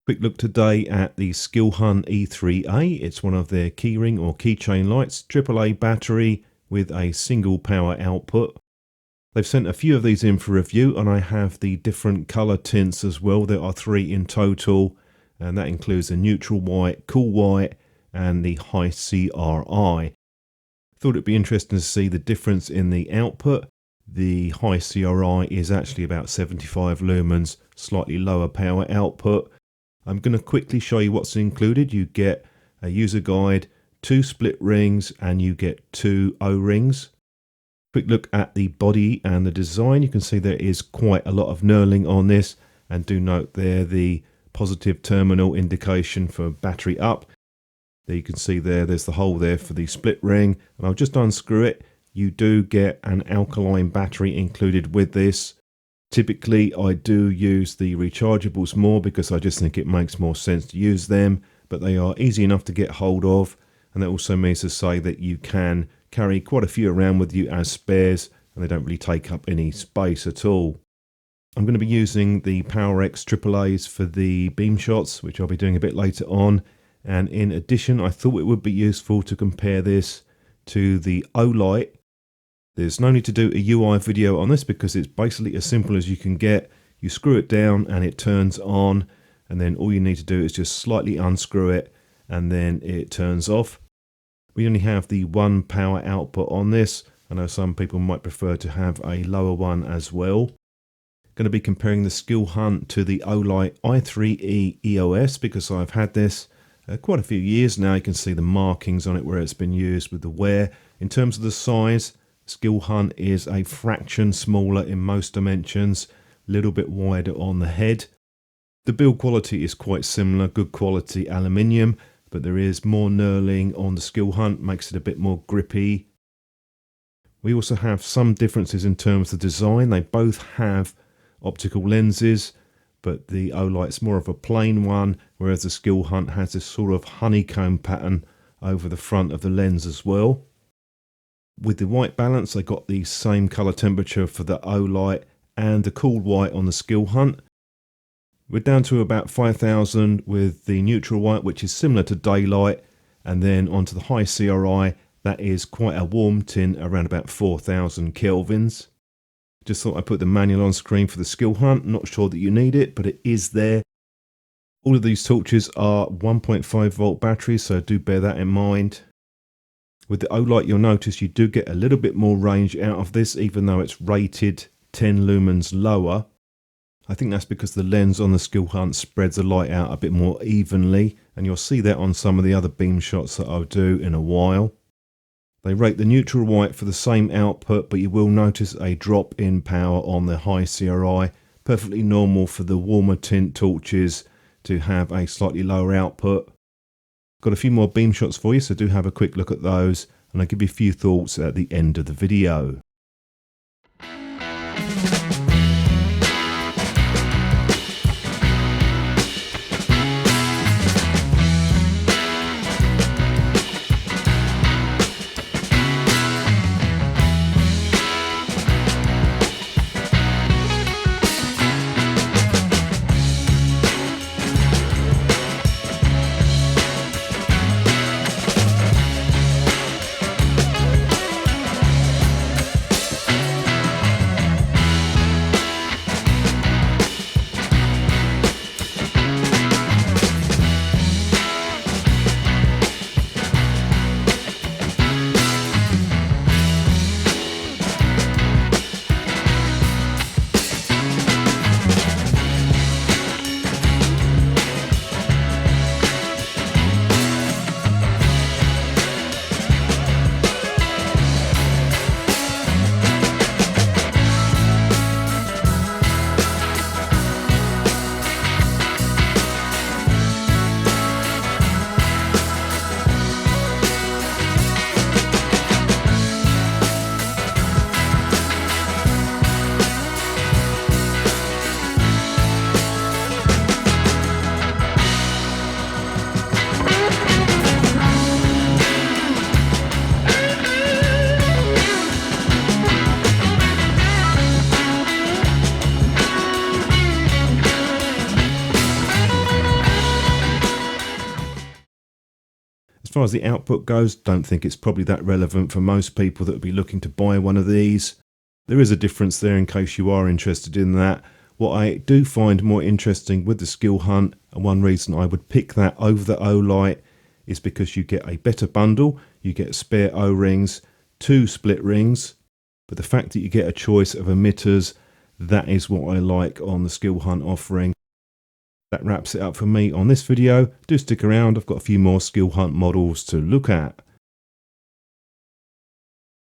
Quick look today at the Skilhunt E3A. It's one of their keyring or keychain lights, AAA battery with a single power output. They've sent a few of these in for review, and I have the different colour tints as well. There are 3 in total, and that includes the neutral white, cool white and the high CRI. Thought it'd be interesting to see the difference in the output. The high CRI is actually about 75 lumens, slightly lower power output. I'm going to quickly show you what's included. You get a user guide, 2 split rings, and you get 2 O-rings. Quick look at the body and the design. You can see there is quite a lot of knurling on this, and do note there the positive terminal indication for battery up. There you can see there's the hole there for the split ring, and I'll just unscrew it. You do get an alkaline battery included with this. Typically I do use the rechargeables more because I just think it makes more sense to use them, but they are easy enough to get hold of, and that also means to say that you can carry quite a few around with you as spares, and they don't really take up any space at all. I'm going to be using the PowerX AAAs for the beam shots, which I'll be doing a bit later on, and in addition I thought it would be useful to compare this to the Olight. There's no need to do a UI video on this because it's basically as simple as you can get. You screw it down and it turns on, and then all you need to do is just slightly unscrew it and then it turns off. We only have the 1 power output on this. I know some people might prefer to have a lower one as well. Going to be comparing the Skilhunt to the Olight i3E EOS because I've had this quite a few years now. You can see the markings on it where it's been used with the wear. In terms of the size, Skilhunt is a fraction smaller in most dimensions, a little bit wider on the head. The build quality is quite similar, good quality aluminium, but there is more knurling on the Skilhunt, makes it a bit more grippy. We also have some differences in terms of design. They both have optical lenses, but the Olight's more of a plain one, whereas the Skilhunt has this sort of honeycomb pattern over the front of the lens as well. With the white balance, I got the same colour temperature for the Olight and the cool white on the Skilhunt. We're down to about 5000 with the neutral white, which is similar to daylight, and then onto the high CRI, that is quite a warm tint, around about 4000 kelvins. Just thought I'd put the manual on screen for the Skilhunt. Not sure that you need it, but it is there. All of these torches are 1.5 volt batteries, so do bear that in mind. With the Olight, you'll notice you do get a little bit more range out of this, even though it's rated 10 lumens lower. I think that's because the lens on the Skilhunt spreads the light out a bit more evenly, and you'll see that on some of the other beam shots that I'll do in a while. They rate the neutral white for the same output, but you will notice a drop in power on the high CRI. Perfectly normal for the warmer tint torches to have a slightly lower output. Got a few more beam shots for you, so do have a quick look at those, and I'll give you a few thoughts at the end of the video. far as the output goes, don't think it's probably that relevant for most people that would be looking to buy one of these. There is a difference there in case you are interested in that. What I do find more interesting with the Skilhunt, and one reason I would pick that over the Olight, is because you get a better bundle. You get spare O-rings, 2 split rings, but the fact that you get a choice of emitters, that is what I like on the Skilhunt offering. That wraps it up for me on this video. Do stick around, I've got a few more Skilhunt models to look at.